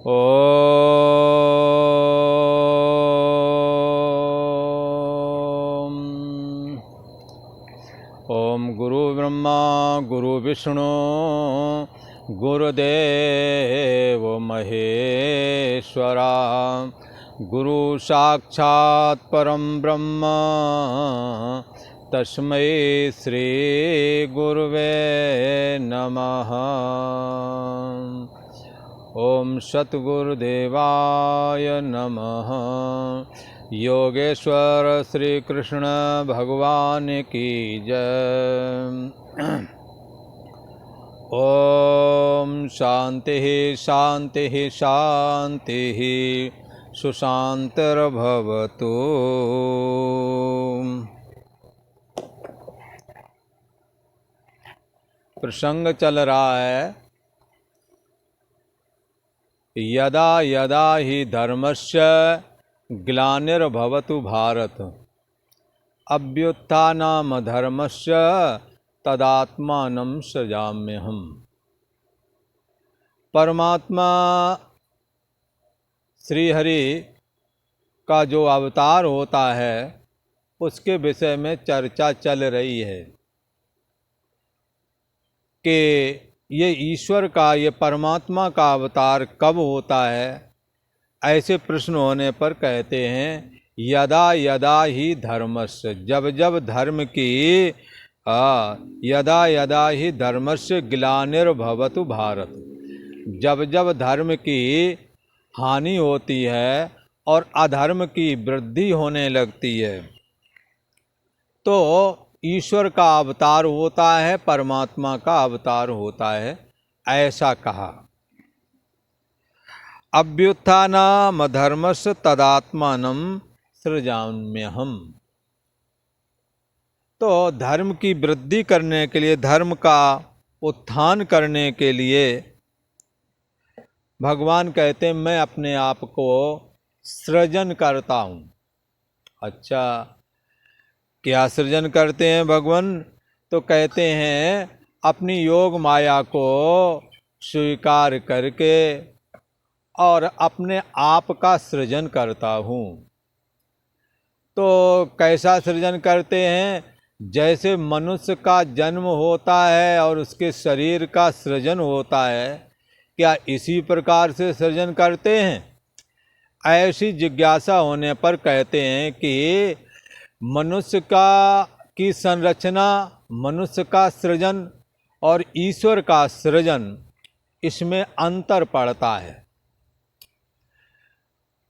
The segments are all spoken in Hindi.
ओम ओम गुरु ब्रह्मा गुरु विष्णु गुरुदेव महेश्वरा गुरु साक्षात् परम ब्रह्म तस्मै श्री गुरुवे नमः। ओम सद्गुरुदेवाय नमः। योगेश्वर श्री कृष्ण भगवान की जय। ओम शांति शांति शांति सुशांतिर्भवतु। प्रसंग चल रहा है यदा यदा हि धर्मस्य ग्लानिर्भवतु भारत अभ्युत्थानमधर्मस्य तदात्मानं सृजाम्यहम्। परमात्मा श्री हरि का जो अवतार होता है उसके विषय में चर्चा चल रही है कि ये ईश्वर का, ये परमात्मा का अवतार कब होता है। ऐसे प्रश्न होने पर कहते हैं यदा यदा ही धर्मस्य, जब जब धर्म की यदा यदा ही धर्मस्य ग्लानिर्भवतु भारत, जब जब धर्म की हानि होती है और अधर्म की वृद्धि होने लगती है तो ईश्वर का अवतार होता है, परमात्मा का अवतार होता है, ऐसा कहा। अभ्युत्थानम धर्मस्य तदात्मानं सृजाम्यहम्। तो धर्म की वृद्धि करने के लिए, धर्म का उत्थान करने के लिए भगवान कहते हैं मैं अपने आप को सृजन करता हूँ। अच्छा, क्या सृजन करते हैं भगवान? तो कहते हैं अपनी योग माया को स्वीकार करके और अपने आप का सृजन करता हूँ। तो कैसा सृजन करते हैं? जैसे मनुष्य का जन्म होता है और उसके शरीर का सृजन होता है, क्या इसी प्रकार से सृजन करते हैं? ऐसी जिज्ञासा होने पर कहते हैं कि मनुष्य की संरचना, मनुष्य का सृजन और ईश्वर का सृजन, इसमें अंतर पड़ता है।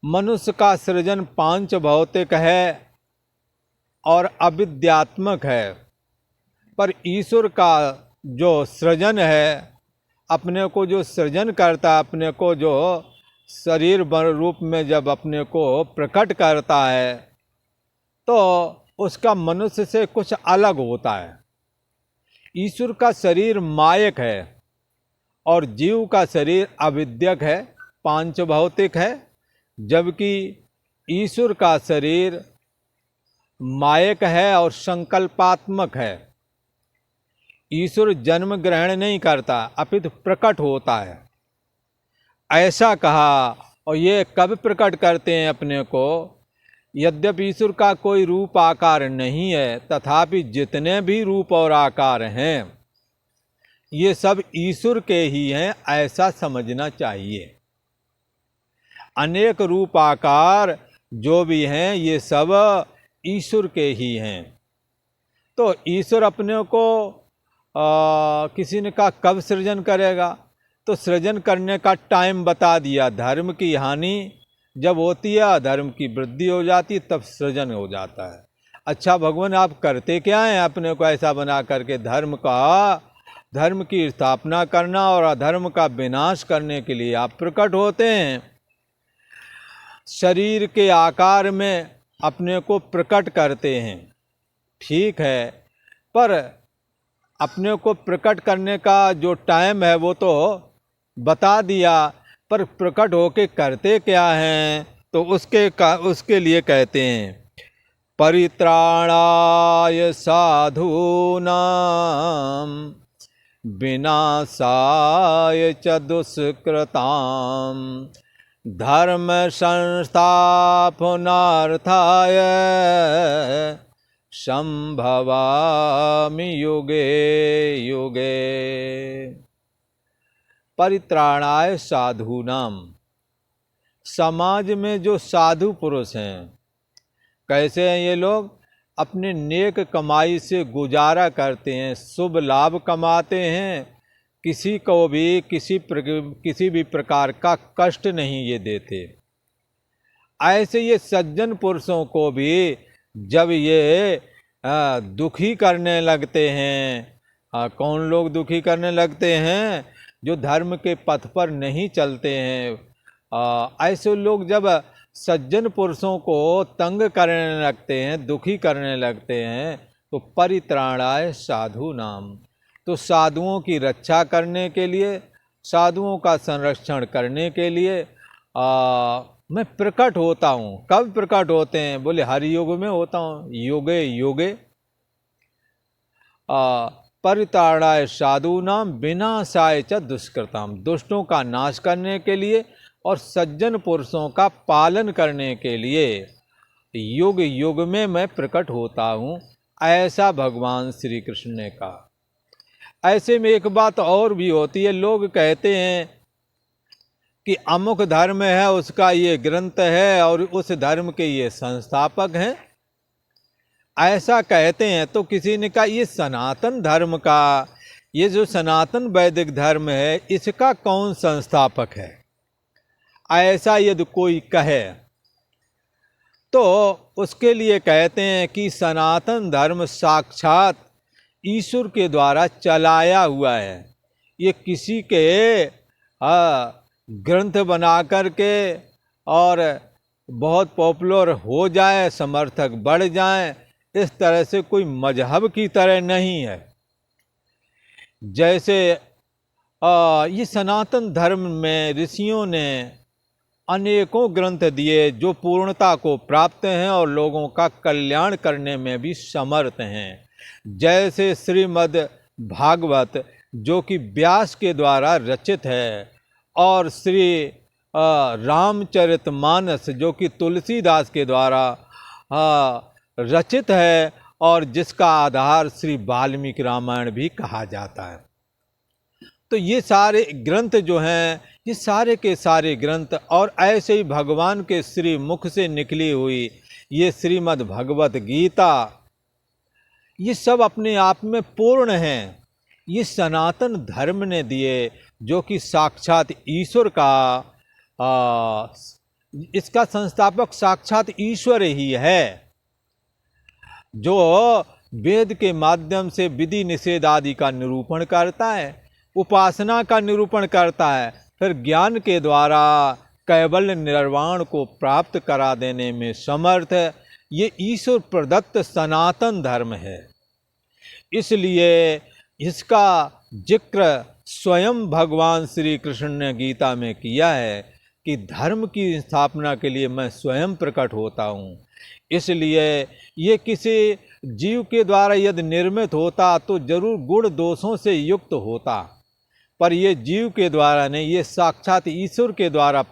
मनुष्य का सृजन पांच भौतिक है और अविद्यात्मक है, पर ईश्वर का जो सृजन है, अपने को जो सृजन करता है, अपने को जो शरीर रूप में जब अपने को प्रकट करता है तो उसका मनुष्य से कुछ अलग होता है। ईश्वर का शरीर मायक है और जीव का शरीर अविद्यक है, पांच भौतिक है, जबकि ईश्वर का शरीर मायक है और संकल्पात्मक है। ईश्वर जन्म ग्रहण नहीं करता, अपितु प्रकट होता है, ऐसा कहा। और ये कब प्रकट करते हैं अपने को? यद्यपि ईश्वर का कोई रूप आकार नहीं है, तथापि जितने भी रूप और आकार हैं ये सब ईश्वर के ही हैं, ऐसा समझना चाहिए। अनेक रूप आकार जो भी हैं ये सब ईश्वर के ही हैं। तो ईश्वर अपने को किसी ने कहा कब सृजन करेगा? तो सृजन करने का टाइम बता दिया। धर्म की हानि जब होती है, अधर्म की वृद्धि हो जाती है, तब सृजन हो जाता है। अच्छा भगवान आप करते क्या हैं? अपने को ऐसा बना करके धर्म की स्थापना करना और अधर्म का विनाश करने के लिए आप प्रकट होते हैं। शरीर के आकार में अपने को प्रकट करते हैं, ठीक है, पर अपने को प्रकट करने का जो टाइम है वो तो बता दिया, पर प्रकट होके करते क्या हैं? तो उसके लिए कहते हैं परित्राणाय साधूनां विनाशाय च दुष्कृतां धर्म संस्थापनार्थाय संभवामि युगे युगे। परित्राणाय साधूनाम, समाज में जो साधु पुरुष हैं, कैसे हैं ये लोग? अपने नेक कमाई से गुजारा करते हैं, शुभ लाभ कमाते हैं, किसी को भी किसी भी प्रकार का कष्ट नहीं ये देते। ऐसे ये सज्जन पुरुषों को भी जब ये दुखी करने लगते हैं, कौन लोग दुखी करने लगते हैं? जो धर्म के पथ पर नहीं चलते हैं। ऐसे लोग जब सज्जन पुरुषों को तंग करने लगते हैं, दुखी करने लगते हैं, तो परित्राणाय साधु नाम, तो साधुओं की रक्षा करने के लिए, साधुओं का संरक्षण करने के लिए मैं प्रकट होता हूँ। कब प्रकट होते हैं? बोले हर युग में होता हूँ, युगे युगे। परित्राणाय साधूनाम विनाशाय च दुष्कृताम, दुष्टों का नाश करने के लिए और सज्जन पुरुषों का पालन करने के लिए युग युग में मैं प्रकट होता हूँ, ऐसा भगवान श्री कृष्ण ने कहा। ऐसे में एक बात और भी होती है, लोग कहते हैं कि अमुक धर्म है, उसका ये ग्रंथ है और उस धर्म के ये संस्थापक हैं, ऐसा कहते हैं। तो किसी ने कहा ये सनातन धर्म का, ये जो सनातन वैदिक धर्म है, इसका कौन संस्थापक है? ऐसा यदि कोई कहे तो उसके लिए कहते हैं कि सनातन धर्म साक्षात ईश्वर के द्वारा चलाया हुआ है। ये किसी के ग्रंथ बना करके और बहुत पॉपुलर हो जाए, समर्थक बढ़ जाए, इस तरह से कोई मजहब की तरह नहीं है। जैसे ये सनातन धर्म में ऋषियों ने अनेकों ग्रंथ दिए जो पूर्णता को प्राप्त हैं और लोगों का कल्याण करने में भी समर्थ हैं। जैसे श्रीमद् भागवत जो कि व्यास के द्वारा रचित है, और श्री रामचरितमानस जो कि तुलसीदास के द्वारा रचित है और जिसका आधार श्री वाल्मीकि रामायण भी कहा जाता है। तो ये सारे ग्रंथ जो हैं, ये सारे के सारे ग्रंथ, और ऐसे ही भगवान के श्री मुख से निकली हुई ये श्रीमद् भगवत गीता, ये सब अपने आप में पूर्ण हैं। ये सनातन धर्म ने दिए जो कि साक्षात ईश्वर का, इसका संस्थापक साक्षात ईश्वर ही है, जो वेद के माध्यम से विधि निषेध आदि का निरूपण करता है, उपासना का निरूपण करता है, फिर ज्ञान के द्वारा कैवल्य निर्वाण को प्राप्त करा देने में समर्थ है। ये ईश्वर प्रदत्त सनातन धर्म है। इसलिए इसका जिक्र स्वयं भगवान श्री कृष्ण ने गीता में किया है कि धर्म की स्थापना के लिए मैं स्वयं प्रकट होता हूँ। इसलिए ये किसी जीव के द्वारा यदि निर्मित होता तो जरूर गुण दोषों से युक्त होता, पर ये जीव के द्वारा नहीं, ये साक्षात ईश्वर के द्वारा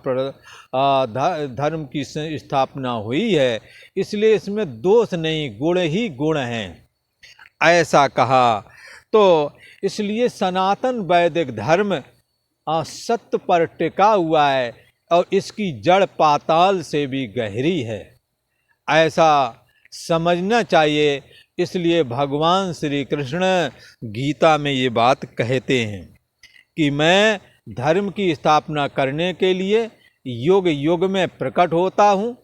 धर्म की स्थापना हुई है। इसलिए इसमें दोष नहीं, गुण ही गुण हैं, ऐसा कहा। तो इसलिए सनातन वैदिक धर्म सत्य पर टिका हुआ है और इसकी जड़ पाताल से भी गहरी है, ऐसा समझना चाहिए। इसलिए भगवान श्री कृष्ण गीता में ये बात कहते हैं कि मैं धर्म की स्थापना करने के लिए युग युग में प्रकट होता हूँ।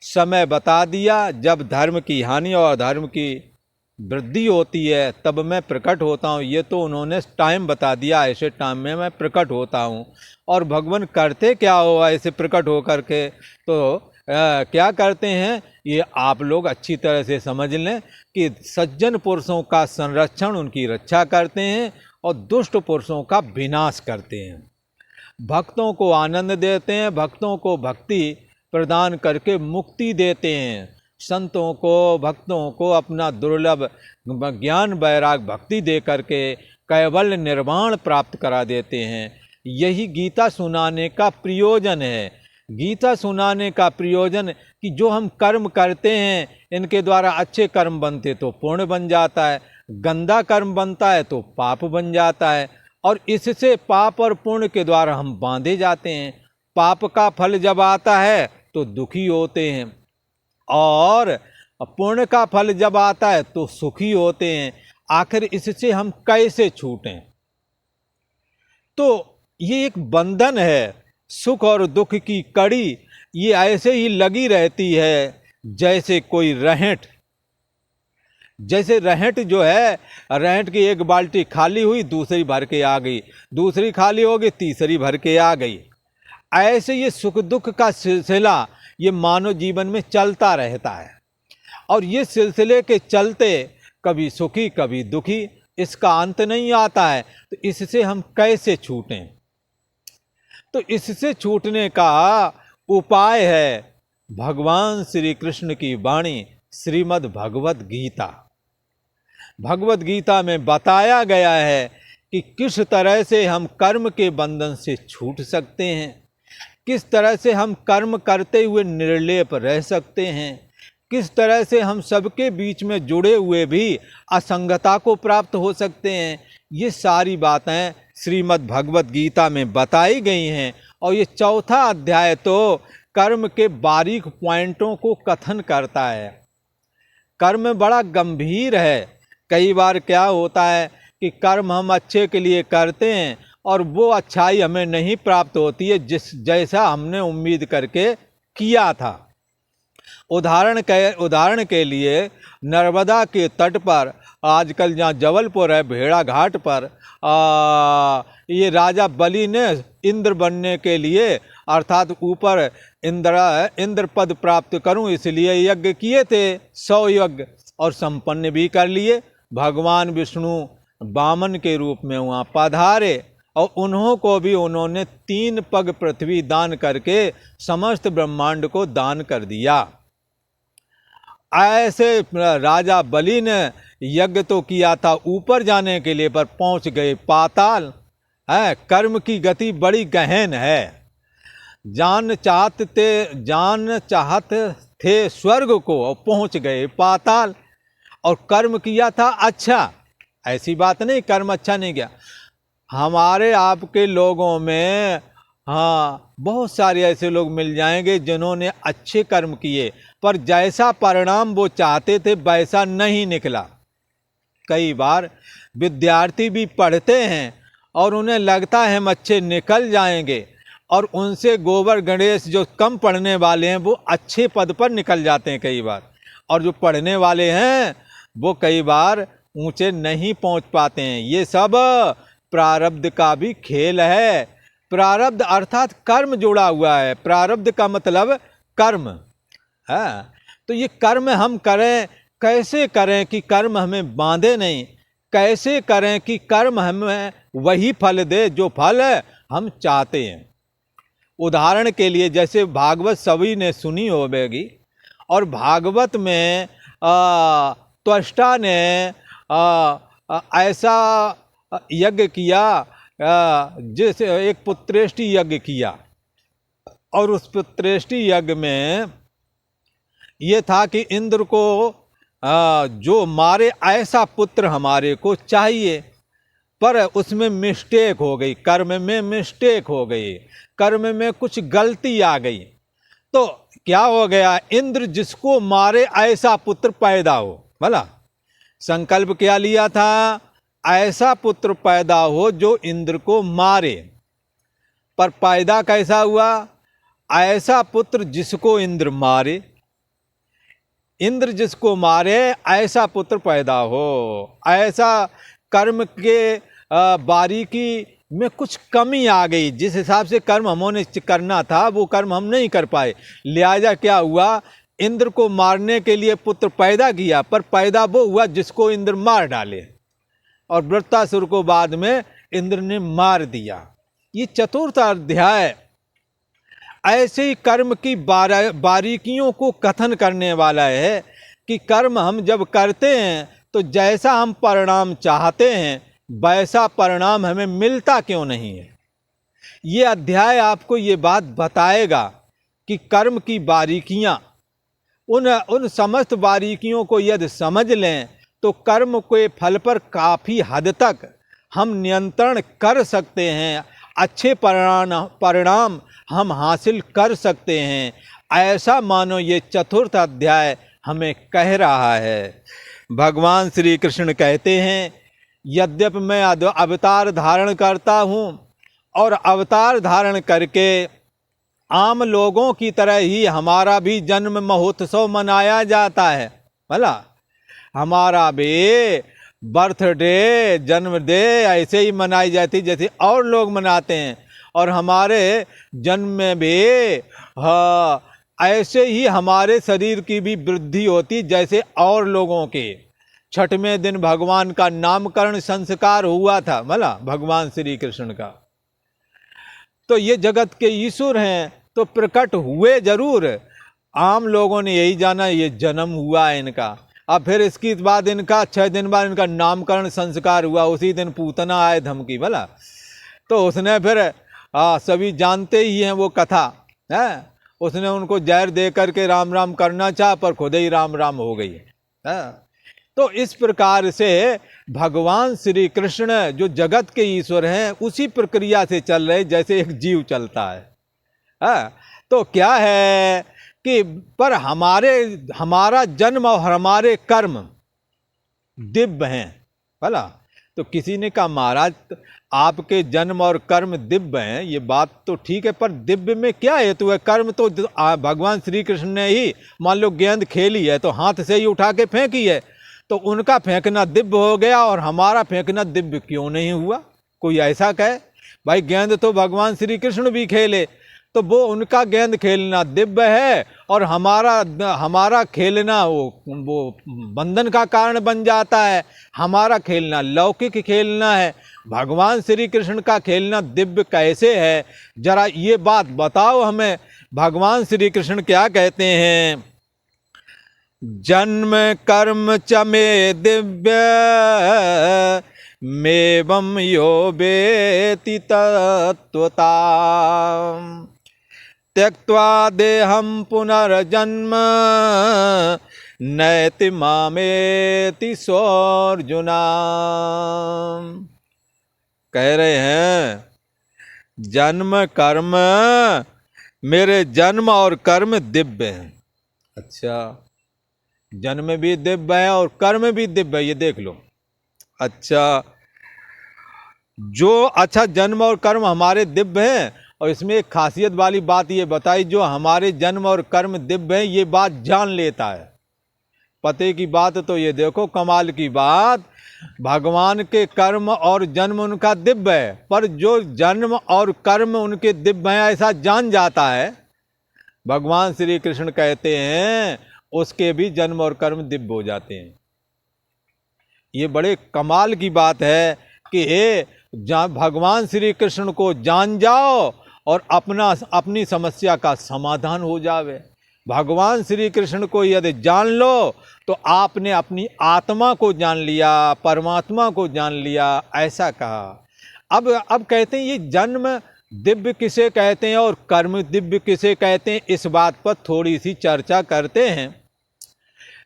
समय बता दिया, जब धर्म की हानि और धर्म की वृद्धि होती है तब मैं प्रकट होता हूँ। ये तो उन्होंने टाइम बता दिया, ऐसे टाइम में मैं प्रकट होता हूँ। और भगवान करते क्या हो ऐसे प्रकट हो करके? तो क्या करते हैं ये आप लोग अच्छी तरह से समझ लें कि सज्जन पुरुषों का संरक्षण, उनकी रक्षा करते हैं और दुष्ट पुरुषों का विनाश करते हैं। भक्तों को आनंद देते हैं, भक्तों को भक्ति प्रदान करके मुक्ति देते हैं। संतों को, भक्तों को अपना दुर्लभ ज्ञान वैराग भक्ति दे करके कैवल्य निर्वाण प्राप्त करा देते हैं। यही गीता सुनाने का प्रयोजन है। गीता सुनाने का प्रयोजन कि जो हम कर्म करते हैं इनके द्वारा अच्छे कर्म बनते तो पुण्य बन जाता है, गंदा कर्म बनता है तो पाप बन जाता है, और इससे पाप और पुण्य के द्वारा हम बांधे जाते हैं। पाप का फल जब आता है तो दुखी होते हैं, और पुण्य का फल जब आता है तो सुखी होते हैं। आखिर इससे हम कैसे छूटें? तो ये एक बंधन है, सुख और दुख की कड़ी ये ऐसे ही लगी रहती है जैसे कोई रहट। जैसे रहट जो है, रहट की एक बाल्टी खाली हुई, दूसरी भर के आ गई, दूसरी खाली हो गई, तीसरी भर के आ गई। ऐसे ये सुख दुख का सिलसिला ये मानव जीवन में चलता रहता है, और ये सिलसिले के चलते कभी सुखी कभी दुखी, इसका अंत नहीं आता है। तो इससे हम कैसे छूटें? तो इससे छूटने का उपाय है भगवान श्री कृष्ण की वाणी श्रीमद् भगवत गीता। भगवत गीता में बताया गया है कि किस तरह से हम कर्म के बंधन से छूट सकते हैं, किस तरह से हम कर्म करते हुए निर्लेप रह सकते हैं, किस तरह से हम सबके बीच में जुड़े हुए भी असंगता को प्राप्त हो सकते हैं। ये सारी बातें श्रीमद् भगवत गीता में बताई गई हैं, और ये चौथा अध्याय तो कर्म के बारीक पॉइंटों को कथन करता है। कर्म बड़ा गंभीर है। कई बार क्या होता है कि कर्म हम अच्छे के लिए करते हैं और वो अच्छाई हमें नहीं प्राप्त होती है जैसा हमने उम्मीद करके किया था। उदाहरण के लिए नर्मदा के तट पर आजकल जहाँ जबलपुर है, भेड़ा घाट पर ये राजा बलि ने इंद्र बनने के लिए, अर्थात ऊपर इंद्र पद प्राप्त करूं इसलिए यज्ञ किए थे, 100 यज्ञ, और संपन्न भी कर लिए। भगवान विष्णु वामन के रूप में वहाँ पधारे, और उन्होंने 3 पग पृथ्वी दान करके समस्त ब्रह्मांड को दान कर दिया। ऐसे राजा बलि ने यज्ञ तो किया था ऊपर जाने के लिए, पर पहुंच गए पाताल। है, कर्म की गति बड़ी गहन है। जान चाहत थे स्वर्ग को और पहुंच गए पाताल, और कर्म किया था अच्छा। ऐसी बात नहीं कर्म अच्छा नहीं किया। हमारे आपके लोगों में बहुत सारे ऐसे लोग मिल जाएंगे जिन्होंने अच्छे कर्म किए, पर जैसा परिणाम वो चाहते थे वैसा नहीं निकला। कई बार विद्यार्थी भी पढ़ते हैं और उन्हें लगता है हम अच्छे निकल जाएंगे, और उनसे गोबर गणेश जो कम पढ़ने वाले हैं वो अच्छे पद पर निकल जाते हैं कई बार, और जो पढ़ने वाले हैं वो कई बार ऊंचे नहीं पहुंच पाते हैं। ये सब प्रारब्ध का भी खेल है। प्रारब्ध अर्थात कर्म जुड़ा हुआ है। प्रारब्ध का मतलब कर्म है। तो ये कर्म हम करें, कैसे करें कि कर्म हमें बांधे नहीं, कैसे करें कि कर्म हमें वही फल दे जो फल हम चाहते हैं। उदाहरण के लिए जैसे भागवत सभी ने सुनी होगी, और भागवत में त्वष्टा ने ऐसा यज्ञ किया, जैसे एक पुत्रेष्टि यज्ञ किया, और उस पुत्रेष्टि यज्ञ में ये था कि इंद्र को जो मारे ऐसा पुत्र हमारे को चाहिए, पर उसमें मिस्टेक हो गई, कर्म में मिस्टेक हो गई, कर्म में कुछ गलती आ गई। तो क्या हो गया, इंद्र जिसको मारे ऐसा पुत्र पैदा हो। भला संकल्प क्या लिया था, ऐसा पुत्र पैदा हो जो इंद्र को मारे, पर पैदा कैसा हुआ, ऐसा पुत्र जिसको इंद्र मारे। इंद्र जिसको मारे ऐसा पुत्र पैदा हो। ऐसा कर्म के बारीकी में कुछ कमी आ गई। जिस हिसाब से कर्म हमने करना था वो कर्म हम नहीं कर पाए, लिहाजा क्या हुआ, इंद्र को मारने के लिए पुत्र पैदा किया, पर पैदा वो हुआ जिसको इंद्र मार डाले, और वृत्तासुर को बाद में इंद्र ने मार दिया। ये चतुर्थ अध्याय ऐसे ही कर्म की बारीकियों को कथन करने वाला है कि कर्म हम जब करते हैं तो जैसा हम परिणाम चाहते हैं वैसा परिणाम हमें मिलता क्यों नहीं है। ये अध्याय आपको ये बात बताएगा कि कर्म की बारीकियां, उन समस्त बारीकियों को यदि समझ लें तो कर्म के फल पर काफ़ी हद तक हम नियंत्रण कर सकते हैं, अच्छे परिणाम हम हासिल कर सकते हैं। ऐसा मानो ये चतुर्थ अध्याय हमें कह रहा है। भगवान श्री कृष्ण कहते हैं, यद्यपि मैं अवतार धारण करता हूँ और अवतार धारण करके आम लोगों की तरह ही हमारा भी जन्म महोत्सव मनाया जाता है। भला हमारा भी बर्थडे, जन्म डे ऐसे ही मनाई जाती जैसे और लोग मनाते हैं, और हमारे जन्म में भी ऐसे ही हमारे शरीर की भी वृद्धि होती जैसे और लोगों के। छठवें दिन भगवान का नामकरण संस्कार हुआ था, भला भगवान श्री कृष्ण का। तो ये जगत के ईश्वर हैं तो प्रकट हुए जरूर, आम लोगों ने यही जाना ये जन्म हुआ है इनका। अब फिर इसके बाद इनका 6 दिन बाद इनका नामकरण संस्कार हुआ, उसी दिन पूतना आए धमकी, भला तो उसने फिर सभी जानते ही हैं वो कथा है, उसने उनको जहर दे करके राम राम करना चाहा पर खुद ही राम राम हो गई है। तो इस प्रकार से भगवान श्री कृष्ण जो जगत के ईश्वर हैं उसी प्रक्रिया से चल रहे जैसे एक जीव चलता है। तो क्या है कि पर हमारा जन्म और हमारे कर्म दिव्य हैं। भला तो किसी ने कहा महाराज आपके जन्म और कर्म दिव्य हैं, ये बात तो ठीक है, पर दिव्य में क्या हेतु है? कर्म तो भगवान श्री कृष्ण ने ही मान लो गेंद खेली है तो हाथ से ही उठा के फेंकी है, तो उनका फेंकना दिव्य हो गया और हमारा फेंकना दिव्य क्यों नहीं हुआ? कोई ऐसा कहे भाई गेंद तो भगवान श्री कृष्ण भी खेले तो वो उनका गेंद खेलना दिव्य है और हमारा खेलना वो बंधन का कारण बन जाता है। हमारा खेलना लौकिक खेलना है, भगवान श्री कृष्ण का खेलना दिव्य कैसे है? जरा ये बात बताओ हमें। भगवान श्री कृष्ण क्या कहते हैं? जन्म कर्म च मे दिव्य मेवं यो वेति तत्वता त्यक्त्वा देहं पुनर्जन्म नैति मामेति सोऽर्जुना। कह रहे हैं जन्म कर्म, मेरे जन्म और कर्म दिव्य हैं। अच्छा, जन्म भी दिव्य है और कर्म भी दिव्य है, ये देख लो। अच्छा, जन्म और कर्म हमारे दिव्य हैं, और इसमें एक खासियत वाली बात ये बताई, जो हमारे जन्म और कर्म दिव्य हैं ये बात जान लेता है। पते की बात तो ये देखो, कमाल की बात, भगवान के कर्म और जन्म उनका दिव्य है, पर जो जन्म और कर्म उनके दिव्य हैं ऐसा जान जाता है, भगवान श्री कृष्ण कहते हैं उसके भी जन्म और कर्म दिव्य हो जाते हैं। ये बड़े कमाल की बात है कि भगवान श्री कृष्ण को जान जाओ और अपनी समस्या का समाधान हो जावे। भगवान श्री कृष्ण को यदि जान लो तो आपने अपनी आत्मा को जान लिया, परमात्मा को जान लिया, ऐसा कहा। अब कहते हैं ये जन्म दिव्य किसे कहते हैं और कर्म दिव्य किसे कहते हैं, इस बात पर थोड़ी सी चर्चा करते हैं।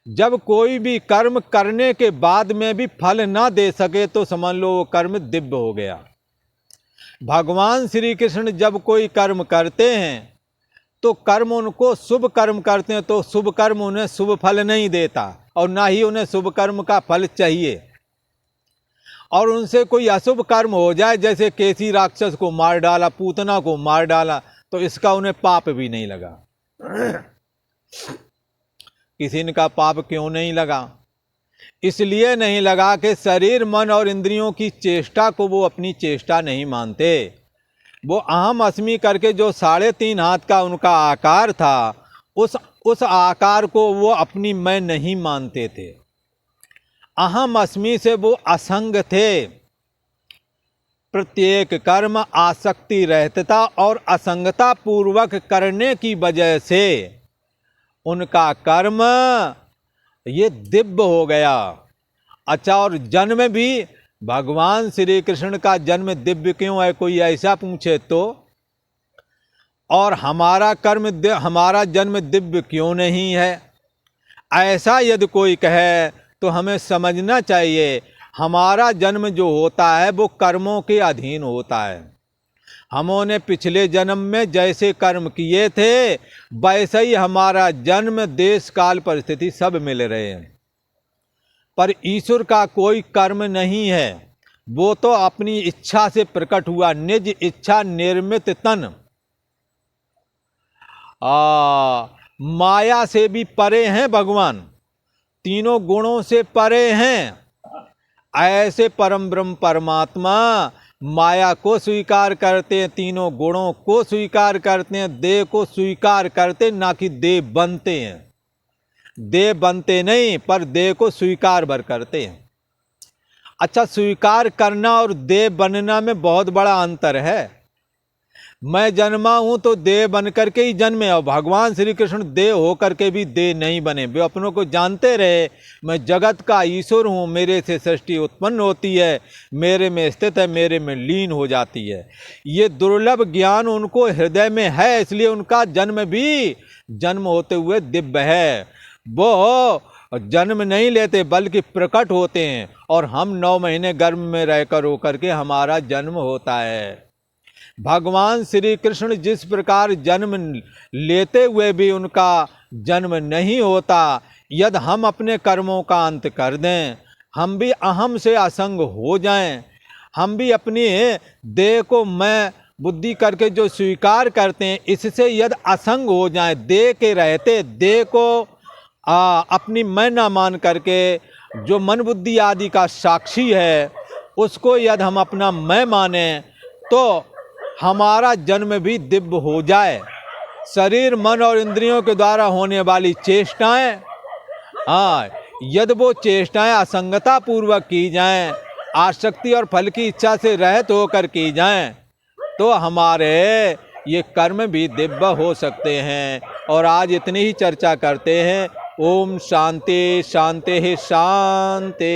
जब कोई भी कर्म करने के बाद में भी फल ना दे सके तो समझ लो वो कर्म दिव्य हो गया। भगवान श्री कृष्ण जब कोई कर्म करते हैं तो कर्म उनको शुभ कर्म करते हैं तो शुभ कर्म उन्हें शुभ फल नहीं देता और ना ही उन्हें शुभ कर्म का फल चाहिए। और उनसे कोई अशुभ कर्म हो जाए, जैसे केसी राक्षस को मार डाला, पूतना को मार डाला, तो इसका उन्हें पाप भी नहीं लगा। किसी ने कहा पाप क्यों नहीं लगा? इसलिए नहीं लगा कि शरीर, मन और इंद्रियों की चेष्टा को वो अपनी चेष्टा नहीं मानते। वो अहम अस्मि करके जो 3.5 हाथ का उनका आकार था, उस आकार को वो अपनी मैं नहीं मानते थे। अहम अस्मि से वो असंग थे। प्रत्येक कर्म आसक्ति रहता और असंगता पूर्वक करने की वजह से उनका कर्म ये दिव्य हो गया। अच्छा, और जन्म भी भगवान श्री कृष्ण का जन्म दिव्य क्यों है? कोई ऐसा पूछे तो और हमारा जन्म दिव्य क्यों नहीं है? ऐसा यदि कोई कहे तो हमें समझना चाहिए हमारा जन्म जो होता है वो कर्मों के अधीन होता है। हमने पिछले जन्म में जैसे कर्म किए थे वैसे ही हमारा जन्म, देश, काल, परिस्थिति सब मिल रहे हैं। पर ईश्वर का कोई कर्म नहीं है, वो तो अपनी इच्छा से प्रकट हुआ, निज इच्छा निर्मित तन। माया से भी परे हैं भगवान, तीनों गुणों से परे हैं। ऐसे परम ब्रह्म परमात्मा माया को स्वीकार करते हैं, तीनों गुणों को स्वीकार करते हैं, देह को स्वीकार करते, ना कि देह बनते हैं। देह बनते नहीं पर देह को स्वीकार भर करते हैं। अच्छा, स्वीकार करना और देह बनना में बहुत बड़ा अंतर है। मैं जन्मा हूं तो देह बन करके ही जन्मे, और भगवान श्री कृष्ण देह होकर के भी देह नहीं बने। वे अपनों को जानते रहे मैं जगत का ईश्वर हूं, मेरे से सृष्टि उत्पन्न होती है, मेरे में स्थित है, मेरे में लीन हो जाती है। ये दुर्लभ ज्ञान उनको हृदय में है, इसलिए उनका जन्म भी जन्म होते हुए दिव्य है। वो जन्म नहीं लेते बल्कि प्रकट होते हैं, और हम 9 महीने गर्भ में रहकर होकर के हमारा जन्म होता है। भगवान श्री कृष्ण जिस प्रकार जन्म लेते हुए भी उनका जन्म नहीं होता, यदि हम अपने कर्मों का अंत कर दें, हम भी अहम से असंग हो जाएं, हम भी अपनी देह को मैं बुद्धि करके जो स्वीकार करते हैं इससे यदि असंग हो जाएं, देह के रहते देह को अपनी मैं ना मान करके जो मन बुद्धि आदि का साक्षी है उसको यदि हम अपना मैं माने तो हमारा जन्म भी दिव्य हो जाए। शरीर, मन और इंद्रियों के द्वारा होने वाली चेष्टाएं, यदि वो चेष्टाएं असंगता पूर्वक की जाएं, आसक्ति और फल की इच्छा से रहित होकर की जाएं, तो हमारे ये कर्म भी दिव्य हो सकते हैं। और आज इतनी ही चर्चा करते हैं। ओम शांति शांति शांति।